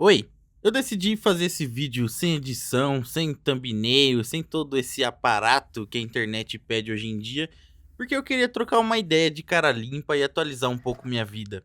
Oi, eu decidi fazer esse vídeo sem edição, sem thumbnail, sem todo esse aparato que a internet pede hoje em dia, porque eu queria trocar uma ideia de cara limpa e atualizar um pouco minha vida.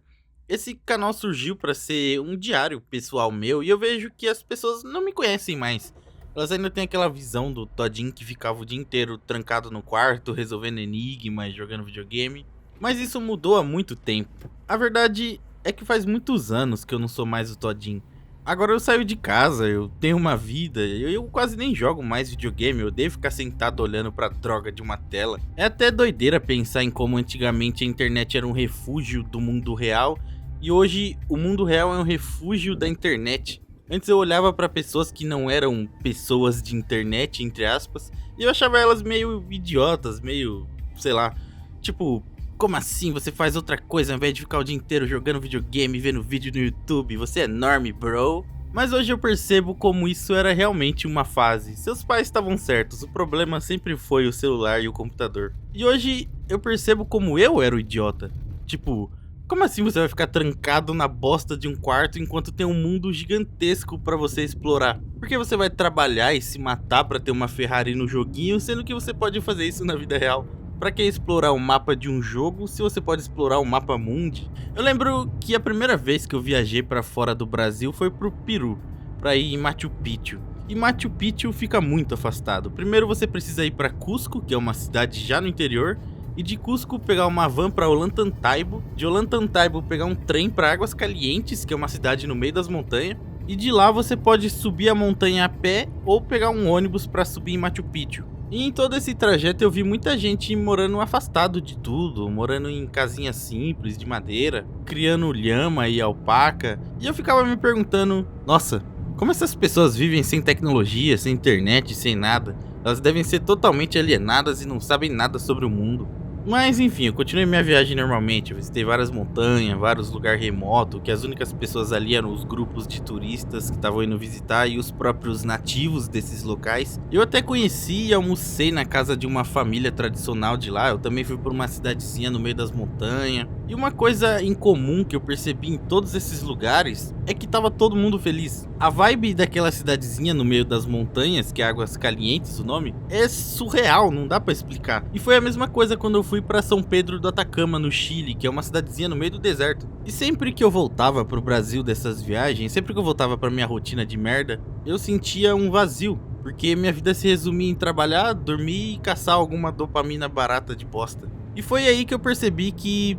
Esse canal surgiu para ser um diário pessoal meu e eu vejo que as pessoas não me conhecem mais. Elas ainda têm aquela visão do Todinho que ficava o dia inteiro trancado no quarto, resolvendo enigmas, jogando videogame. Mas isso mudou há muito tempo. A verdade é que faz muitos anos que eu não sou mais o Todinho. Agora eu saio de casa, eu tenho uma vida, eu quase nem jogo mais videogame, eu odeio ficar sentado olhando pra droga de uma tela. É até doideira pensar em como antigamente a internet era um refúgio do mundo real e hoje o mundo real é um refúgio da internet. Antes eu olhava pra pessoas que não eram pessoas de internet, entre aspas, e eu achava elas meio idiotas, meio, sei lá, tipo, como assim você faz outra coisa ao invés de ficar o dia inteiro jogando videogame, vendo vídeo no YouTube? Você é enorme, bro. Mas hoje eu percebo como isso era realmente uma fase. Seus pais estavam certos, o problema sempre foi o celular e o computador. E hoje eu percebo como eu era o idiota. Tipo, como assim você vai ficar trancado na bosta de um quarto enquanto tem um mundo gigantesco pra você explorar? Por que você vai trabalhar e se matar pra ter uma Ferrari no joguinho, sendo que você pode fazer isso na vida real? Pra que explorar o mapa de um jogo se você pode explorar o mapa mundi? Eu lembro que a primeira vez que eu viajei pra fora do Brasil foi pro Peru, pra ir em Machu Picchu. E Machu Picchu fica muito afastado. Primeiro você precisa ir pra Cusco, que é uma cidade já no interior, e de Cusco pegar uma van pra Ollantaytambo, de Ollantaytambo pegar um trem pra Águas Calientes, que é uma cidade no meio das montanhas, e de lá você pode subir a montanha a pé ou pegar um ônibus pra subir em Machu Picchu. E em todo esse trajeto eu vi muita gente morando afastado de tudo, morando em casinhas simples, de madeira, criando lhama e alpaca. E eu ficava me perguntando, nossa, como essas pessoas vivem sem tecnologia, sem internet, sem nada? Elas devem ser totalmente alienadas e não sabem nada sobre o mundo. Mas enfim, eu continuei minha viagem normalmente, eu visitei várias montanhas, vários lugares remotos, que as únicas pessoas ali eram os grupos de turistas que estavam indo visitar e os próprios nativos desses locais. Eu até conheci e almocei na casa de uma família tradicional de lá, eu também fui por uma cidadezinha no meio das montanhas. E uma coisa em comum que eu percebi em todos esses lugares é que tava todo mundo feliz. A vibe daquela cidadezinha no meio das montanhas, que é Águas Calientes o nome, é surreal, não dá pra explicar. E foi a mesma coisa quando eu fui pra São Pedro do Atacama, no Chile, que é uma cidadezinha no meio do deserto. E sempre que eu voltava pro Brasil dessas viagens, sempre que eu voltava pra minha rotina de merda, eu sentia um vazio. Porque minha vida se resumia em trabalhar, dormir e caçar alguma dopamina barata de bosta. E foi aí que eu percebi que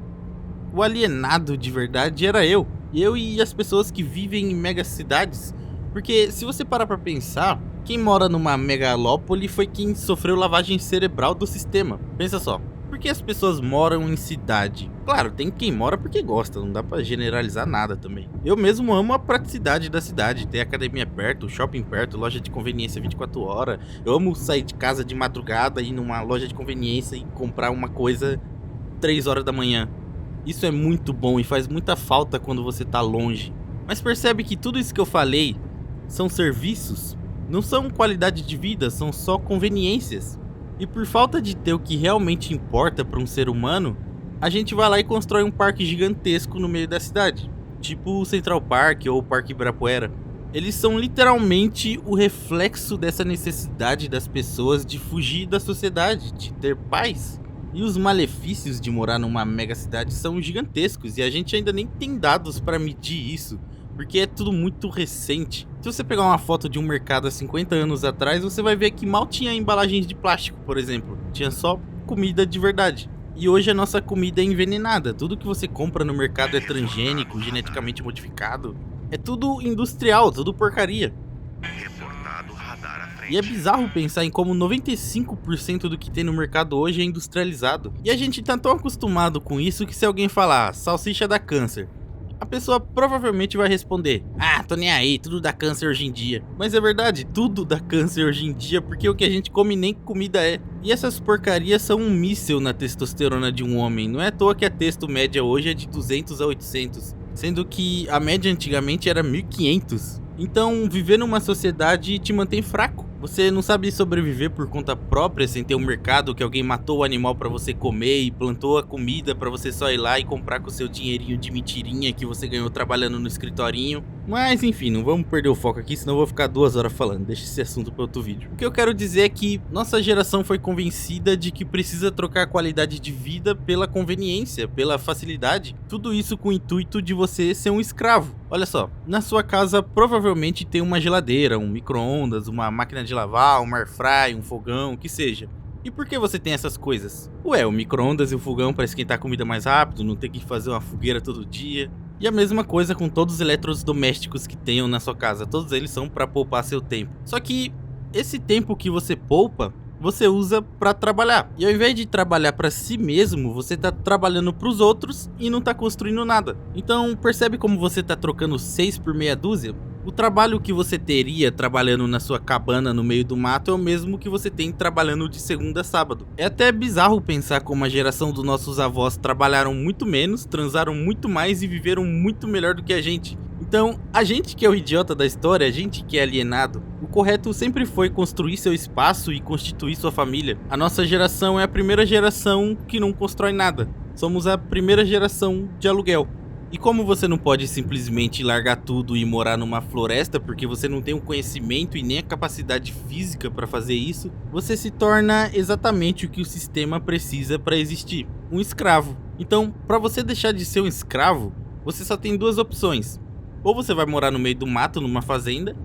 o alienado de verdade era eu. Eu e as pessoas que vivem em mega cidades. Porque se você parar pra pensar, quem mora numa megalópole foi quem sofreu lavagem cerebral do sistema. Pensa só, por que as pessoas moram em cidade? Claro, tem quem mora porque gosta, não dá pra generalizar nada também. Eu mesmo amo a praticidade da cidade, ter academia perto, shopping perto, loja de conveniência 24 horas. Eu amo sair de casa de madrugada, ir numa loja de conveniência e comprar uma coisa 3 horas da manhã. Isso é muito bom e faz muita falta quando você tá longe. Mas percebe que tudo isso que eu falei são serviços, não são qualidade de vida, são só conveniências. E por falta de ter o que realmente importa para um ser humano, a gente vai lá e constrói um parque gigantesco no meio da cidade, tipo o Central Park ou o Parque Ibirapuera. Eles são literalmente o reflexo dessa necessidade das pessoas de fugir da sociedade, de ter paz. E os malefícios de morar numa mega cidade são gigantescos e a gente ainda nem tem dados para medir isso, porque é tudo muito recente. Se você pegar uma foto de um mercado há 50 anos atrás, você vai ver que mal tinha embalagens de plástico, por exemplo. Tinha só comida de verdade. E hoje a nossa comida é envenenada. Tudo que você compra no mercado é transgênico, geneticamente modificado. É tudo industrial, tudo porcaria. E é bizarro pensar em como 95% do que tem no mercado hoje é industrializado. E a gente tá tão acostumado com isso que se alguém falar salsicha dá câncer, a pessoa provavelmente vai responder: ah, tô nem aí, tudo dá câncer hoje em dia. Mas é verdade, tudo dá câncer hoje em dia porque o que a gente come nem comida é. E essas porcarias são um míssil na testosterona de um homem. Não é à toa que a testo média hoje é de 200 a 800, sendo que a média antigamente era 1500. Então viver numa sociedade te mantém fraco. Você não sabe sobreviver por conta própria sem ter um mercado que alguém matou o animal pra você comer e plantou a comida pra você só ir lá e comprar com o seu dinheirinho de mentirinha que você ganhou trabalhando no escritorinho. Mas enfim, não vamos perder o foco aqui, senão eu vou ficar 2 horas falando. Deixa esse assunto para outro vídeo. O que eu quero dizer é que nossa geração foi convencida de que precisa trocar a qualidade de vida pela conveniência, pela facilidade. Tudo isso com o intuito de você ser um escravo. Olha só, na sua casa provavelmente tem uma geladeira, um micro-ondas, uma máquina de lavar, um airfry, um fogão, o que seja. E por que você tem essas coisas? Ué, o micro-ondas e o fogão para esquentar a comida mais rápido, não ter que fazer uma fogueira todo dia. E a mesma coisa com todos os eletrodomésticos que tenham na sua casa, todos eles são para poupar seu tempo. Só que esse tempo que você poupa, você usa para trabalhar. E ao invés de trabalhar para si mesmo, você tá trabalhando para os outros e não tá construindo nada. Então percebe como você tá trocando 6 por meia dúzia? O trabalho que você teria trabalhando na sua cabana no meio do mato é o mesmo que você tem trabalhando de segunda a sábado. É até bizarro pensar como a geração dos nossos avós trabalharam muito menos, transaram muito mais e viveram muito melhor do que a gente. Então, a gente que é o idiota da história, a gente que é alienado, o correto sempre foi construir seu espaço e constituir sua família. A nossa geração é a primeira geração que não constrói nada. Somos a primeira geração de aluguel. E como você não pode simplesmente largar tudo e morar numa floresta porque você não tem o conhecimento e nem a capacidade física para fazer isso, você se torna exatamente o que o sistema precisa para existir, um escravo. Então, para você deixar de ser um escravo, você só tem 2 opções. Ou você vai morar no meio do mato numa fazenda,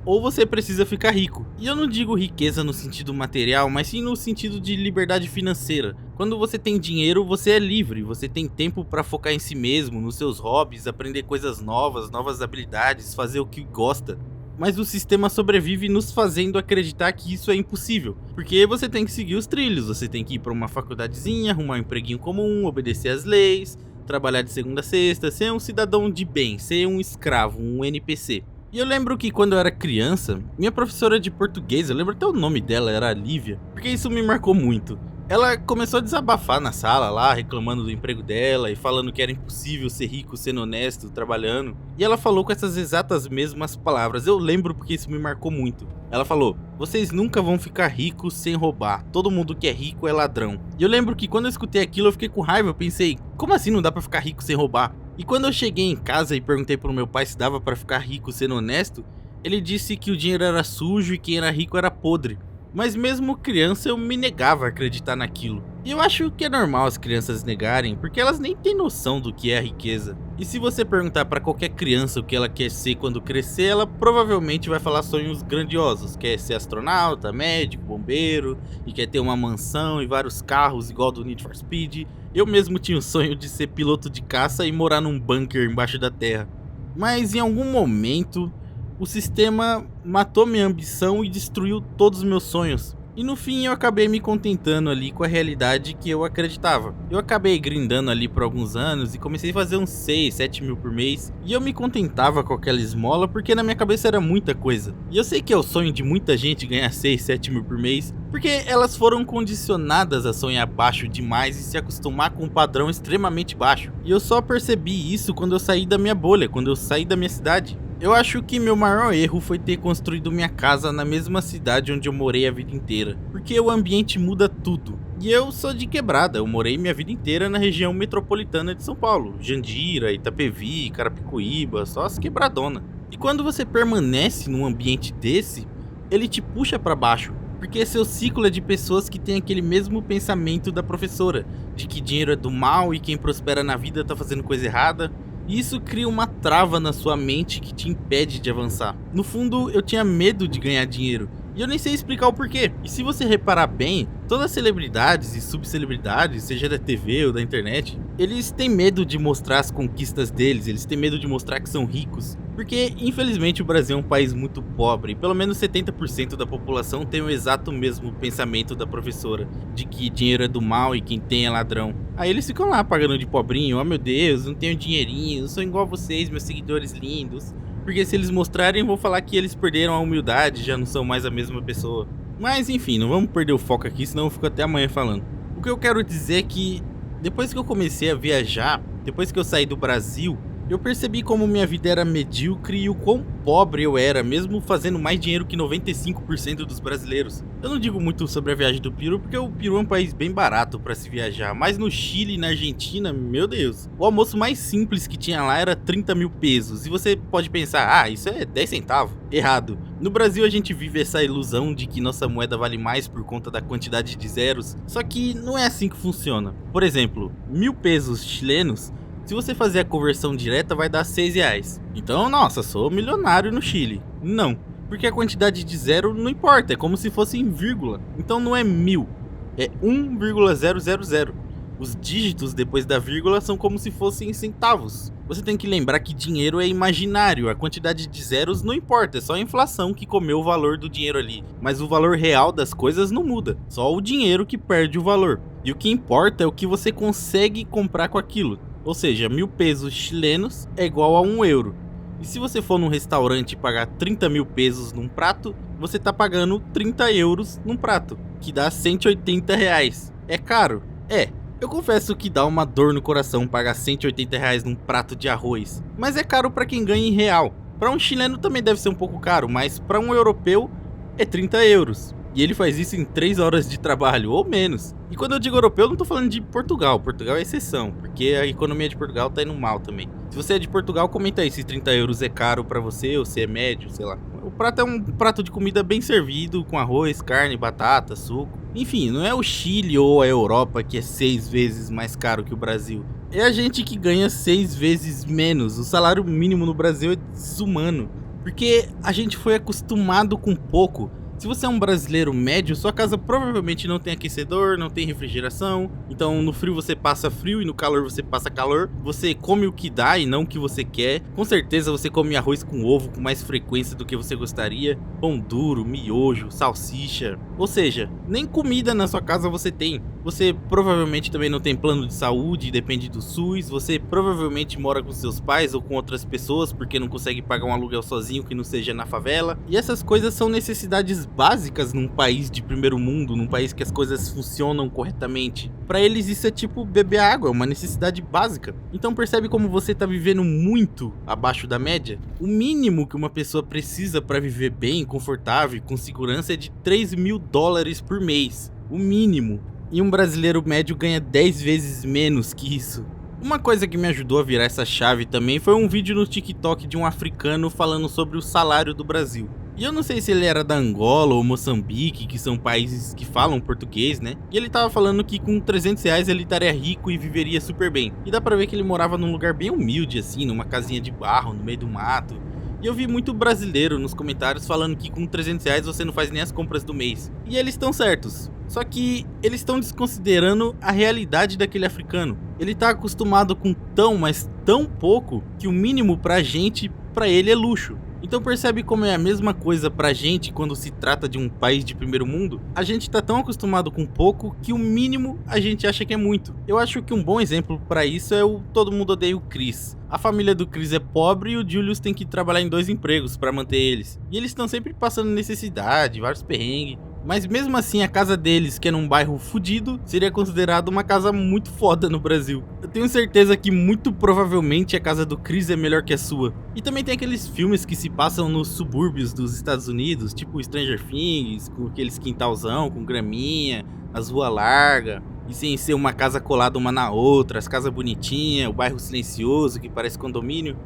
ou você precisa ficar rico. E eu não digo riqueza no sentido material, mas sim no sentido de liberdade financeira. Quando você tem dinheiro, você é livre, você tem tempo para focar em si mesmo, nos seus hobbies, aprender coisas novas, novas habilidades, fazer o que gosta. Mas o sistema sobrevive nos fazendo acreditar que isso é impossível, porque você tem que seguir os trilhos, você tem que ir para uma faculdadezinha, arrumar um empreguinho comum, obedecer às leis, trabalhar de segunda a sexta, ser um cidadão de bem, ser um escravo, um NPC. E eu lembro que quando eu era criança, minha professora de português, eu lembro até o nome dela, era a Lívia, porque isso me marcou muito. Ela começou a desabafar na sala lá, reclamando do emprego dela e falando que era impossível ser rico, sendo honesto, trabalhando. E ela falou com essas exatas mesmas palavras, eu lembro porque isso me marcou muito. Ela falou: vocês nunca vão ficar ricos sem roubar, todo mundo que é rico é ladrão. E eu lembro que quando eu escutei aquilo eu fiquei com raiva, eu pensei, como assim não dá pra ficar rico sem roubar? E quando eu cheguei em casa e perguntei pro meu pai se dava pra ficar rico sendo honesto, ele disse que o dinheiro era sujo e quem era rico era podre. Mas mesmo criança eu me negava a acreditar naquilo. E eu acho que é normal as crianças negarem, porque elas nem têm noção do que é a riqueza. E se você perguntar pra qualquer criança o que ela quer ser quando crescer, ela provavelmente vai falar sonhos grandiosos. Quer ser astronauta, médico, bombeiro, e quer ter uma mansão e vários carros igual do Need for Speed. Eu mesmo tinha o sonho de ser piloto de caça e morar num bunker embaixo da terra. Mas em algum momento, o sistema matou minha ambição e destruiu todos os meus sonhos. E no fim eu acabei me contentando ali com a realidade que eu acreditava. Eu acabei grindando ali por alguns anos e comecei a fazer uns 6, 7 mil por mês. E eu me contentava com aquela esmola porque na minha cabeça era muita coisa. E eu sei que é o sonho de muita gente ganhar 6, 7 mil por mês, porque elas foram condicionadas a sonhar baixo demais e se acostumar com um padrão extremamente baixo. E eu só percebi isso quando eu saí da minha bolha, quando eu saí da minha cidade. Eu acho que meu maior erro foi ter construído minha casa na mesma cidade onde eu morei a vida inteira, porque o ambiente muda tudo. E eu sou de Quebrada, eu morei minha vida inteira na região metropolitana de São Paulo, Jandira, Itapevi, Carapicuíba, só as quebradona. E quando você permanece num ambiente desse, ele te puxa pra baixo, porque seu ciclo é de pessoas que têm aquele mesmo pensamento da professora, de que dinheiro é do mal e quem prospera na vida tá fazendo coisa errada. E isso cria uma trava na sua mente que te impede de avançar. No fundo, eu tinha medo de ganhar dinheiro, e eu nem sei explicar o porquê. E se você reparar bem, todas as celebridades e subcelebridades, seja da TV ou da internet, eles têm medo de mostrar as conquistas deles, eles têm medo de mostrar que são ricos. Porque, infelizmente, o Brasil é um país muito pobre, e pelo menos 70% da população tem o exato mesmo pensamento da professora, de que dinheiro é do mal e quem tem é ladrão. Aí eles ficam lá pagando de pobrinho, oh meu Deus, não tenho dinheirinho, não sou igual a vocês, meus seguidores lindos. Porque se eles mostrarem, vou falar que eles perderam a humildade, já não são mais a mesma pessoa. Mas enfim, não vamos perder o foco aqui, senão eu fico até amanhã falando. O que eu quero dizer é que, depois que eu comecei a viajar, depois que eu saí do Brasil, Eu percebi como minha vida era medíocre e o quão pobre eu era, mesmo fazendo mais dinheiro que 95% dos brasileiros. Eu não digo muito sobre a viagem do Peru, porque o Peru é um país bem barato para se viajar, mas no Chile e na Argentina, meu Deus, o almoço mais simples que tinha lá era 30 mil pesos, e você pode pensar, ah, isso é 10 centavos. Errado. No Brasil a gente vive essa ilusão de que nossa moeda vale mais por conta da quantidade de zeros, só que não é assim que funciona. Por exemplo, 1000 pesos chilenos, se você fazer a conversão direta, vai dar 6 reais. Então, nossa, sou milionário no Chile. Não, porque a quantidade de zero não importa, é como se fosse em vírgula. Então não é 1000, é 1,000. Os dígitos depois da vírgula são como se fossem centavos. Você tem que lembrar que dinheiro é imaginário, a quantidade de zeros não importa, é só a inflação que comeu o valor do dinheiro ali. Mas o valor real das coisas não muda, só o dinheiro que perde o valor. E o que importa é o que você consegue comprar com aquilo. Ou seja, 1000 pesos chilenos é igual a 1 euro. E se você for num restaurante e pagar 30 mil pesos num prato, você tá pagando 30 euros num prato, que dá 180 reais. É caro? É. Eu confesso que dá uma dor no coração pagar 180 reais num prato de arroz. Mas é caro pra quem ganha em real. Pra um chileno também deve ser um pouco caro, mas pra um europeu é 30 euros. E ele faz isso em 3 horas de trabalho, ou menos. E quando eu digo europeu, eu não tô falando de Portugal. Portugal é exceção, porque a economia de Portugal tá indo mal também. Se você é de Portugal, comenta aí se 30 euros é caro pra você, ou se é médio, sei lá. O prato é um prato de comida bem servido, com arroz, carne, batata, suco. Enfim, não é o Chile ou a Europa que é 6 vezes mais caro que o Brasil. É a gente que ganha 6 vezes menos. O salário mínimo no Brasil é desumano, porque a gente foi acostumado com pouco. Se você é um brasileiro médio, sua casa provavelmente não tem aquecedor, não tem refrigeração. Então no frio você passa frio e no calor você passa calor. Você come o que dá e não o que você quer. Com certeza você come arroz com ovo com mais frequência do que você gostaria. Pão duro, miojo, salsicha. Ou seja, nem comida na sua casa você tem. Você provavelmente também não tem plano de saúde, depende do SUS. Você provavelmente mora com seus pais ou com outras pessoas porque não consegue pagar um aluguel sozinho que não seja na favela. E essas coisas são necessidades básicas num país de primeiro mundo, num país que as coisas funcionam corretamente. Pra eles isso é tipo beber água, é uma necessidade básica. Então percebe como você tá vivendo muito abaixo da média? O mínimo que uma pessoa precisa pra viver bem, confortável e com segurança é de 3 mil dólares por mês. O mínimo. E um brasileiro médio ganha 10 vezes menos que isso. Uma coisa que me ajudou a virar essa chave também foi um vídeo no TikTok de um africano falando sobre o salário do Brasil. E eu não sei se ele era da Angola ou Moçambique, que são países que falam português, né? E ele tava falando que com 300 reais ele estaria rico e viveria super bem. E dá pra ver que ele morava num lugar bem humilde assim, numa casinha de barro, no meio do mato. E eu vi muito brasileiro nos comentários falando que com 300 reais você não faz nem as compras do mês. E eles estão certos. Só que eles estão desconsiderando a realidade daquele africano. Ele tá acostumado com tão, mas tão pouco, que o mínimo pra gente, pra ele é luxo. Então percebe como é a mesma coisa pra gente quando se trata de um país de primeiro mundo? A gente tá tão acostumado com pouco que o mínimo a gente acha que é muito. Eu acho que um bom exemplo pra isso é o Todo Mundo Odeia o Chris. A família do Chris é pobre e o Julius tem que trabalhar em 2 empregos pra manter eles. E eles estão sempre passando necessidade, vários perrengues. Mas mesmo assim, a casa deles, que é num bairro fudido, seria considerada uma casa muito foda no Brasil. Eu tenho certeza que muito provavelmente a casa do Chris é melhor que a sua. E também tem aqueles filmes que se passam nos subúrbios dos Estados Unidos, tipo Stranger Things, com aqueles quintalzão, com graminha, as ruas largas, e sem ser uma casa colada uma na outra, as casas bonitinhas, o bairro silencioso que parece condomínio.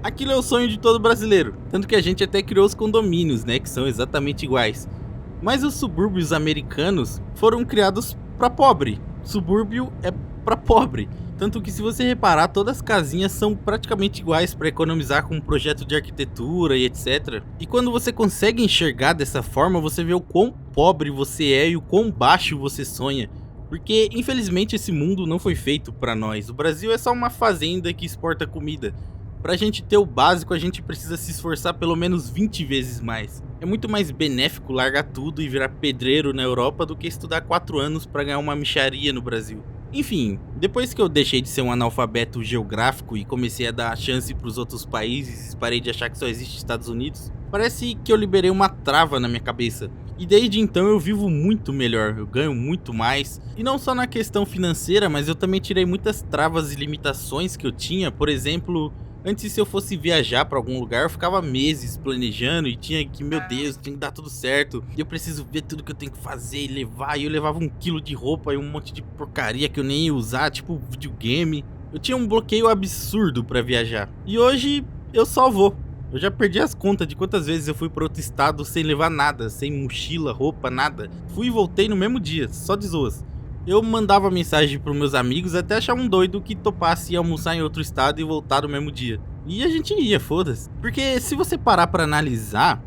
Aquilo é o sonho de todo brasileiro, tanto que a gente até criou os condomínios, né, que são exatamente iguais. Mas os subúrbios americanos foram criados para pobre. Subúrbio é para pobre. Tanto que se você reparar, todas as casinhas são praticamente iguais para economizar com um projeto de arquitetura e etc. E quando você consegue enxergar dessa forma, você vê o quão pobre você é e o quão baixo você sonha. Porque infelizmente esse mundo não foi feito para nós. O Brasil é só uma fazenda que exporta comida. Pra gente ter o básico, a gente precisa se esforçar pelo menos 20 vezes mais. É muito mais benéfico largar tudo e virar pedreiro na Europa do que estudar 4 anos pra ganhar uma mixaria no Brasil. Enfim, depois que eu deixei de ser um analfabeto geográfico e comecei a dar chance pros outros países e parei de achar que só existe Estados Unidos, parece que eu liberei uma trava na minha cabeça. E desde então eu vivo muito melhor, eu ganho muito mais. E não só na questão financeira, mas eu também tirei muitas travas e limitações que eu tinha. Por exemplo, Antes, se eu fosse viajar pra algum lugar, eu ficava meses planejando e tinha que, meu Deus, tinha que dar tudo certo. E eu preciso ver tudo que eu tenho que fazer e levar. E eu levava 1 quilo de roupa e um monte de porcaria que eu nem ia usar, tipo videogame. Eu tinha um bloqueio absurdo pra viajar. E hoje eu só vou. Eu já perdi as contas de quantas vezes eu fui pra outro estado sem levar nada, sem mochila, roupa, nada. Fui e voltei no mesmo dia, só de zoas. Eu mandava mensagem pros meus amigos até achar um doido que topasse ir almoçar em outro estado e voltar no mesmo dia. E a gente ia, foda-se. Porque se você parar pra analisar,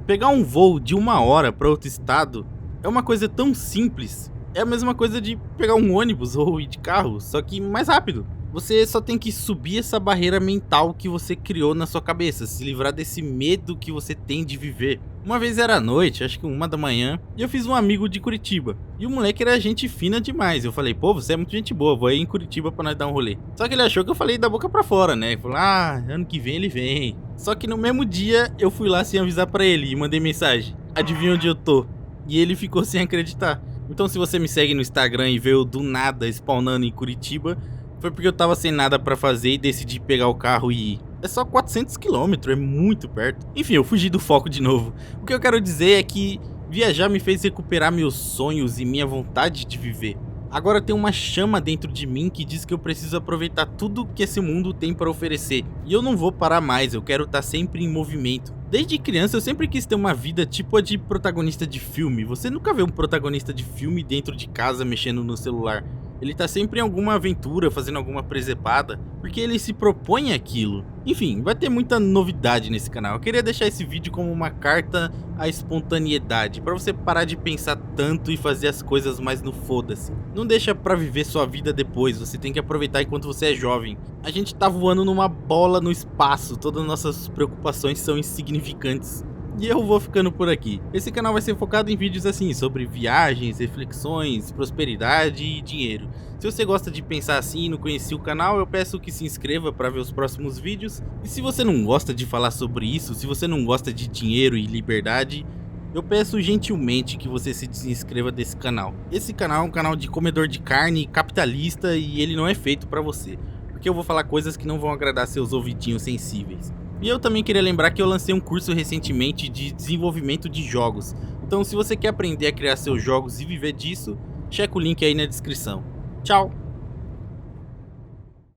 pegar um voo de 1 hora pra outro estado é uma coisa tão simples. É a mesma coisa de pegar um ônibus ou ir de carro, só que mais rápido. Você só tem que subir essa barreira mental que você criou na sua cabeça, se livrar desse medo que você tem de viver. Uma vez era noite, acho que 1 da manhã, e eu fiz um amigo de Curitiba. E o moleque era gente fina demais. Eu falei, pô, você é muito gente boa, vou aí em Curitiba pra nós dar um rolê. Só que ele achou que eu falei da boca pra fora, né? Ele falou, ano que vem ele vem. Só que no mesmo dia, eu fui lá sem avisar pra ele e mandei mensagem. Adivinha onde eu tô? E ele ficou sem acreditar. Então se você me segue no Instagram e vê eu do nada spawnando em Curitiba, foi porque eu tava sem nada pra fazer e decidi pegar o carro e ir. É só 400 km, é muito perto. Enfim, eu fugi do foco de novo. O que eu quero dizer é que viajar me fez recuperar meus sonhos e minha vontade de viver. Agora tem uma chama dentro de mim que diz que eu preciso aproveitar tudo que esse mundo tem para oferecer. E eu não vou parar mais, eu quero estar sempre em movimento. Desde criança eu sempre quis ter uma vida tipo a de protagonista de filme. Você nunca vê um protagonista de filme dentro de casa mexendo no celular. Ele tá sempre em alguma aventura, fazendo alguma presepada, porque ele se propõe aquilo. Enfim, vai ter muita novidade nesse canal. Eu queria deixar esse vídeo como uma carta à espontaneidade, pra você parar de pensar tanto e fazer as coisas mais no foda-se. Não deixa pra viver sua vida depois, você tem que aproveitar enquanto você é jovem. A gente tá voando numa bola no espaço, todas as nossas preocupações são insignificantes. E eu vou ficando por aqui. Esse canal vai ser focado em vídeos assim, sobre viagens, reflexões, prosperidade e dinheiro. Se você gosta de pensar assim e não conhecia o canal, eu peço que se inscreva para ver os próximos vídeos. E se você não gosta de falar sobre isso, se você não gosta de dinheiro e liberdade, eu peço gentilmente que você se desinscreva desse canal. Esse canal é um canal de comedor de carne, capitalista, e ele não é feito para você. Porque eu vou falar coisas que não vão agradar seus ouvidinhos sensíveis. E eu também queria lembrar que eu lancei um curso recentemente de desenvolvimento de jogos. Então se você quer aprender a criar seus jogos e viver disso, checa o link aí na descrição. Tchau!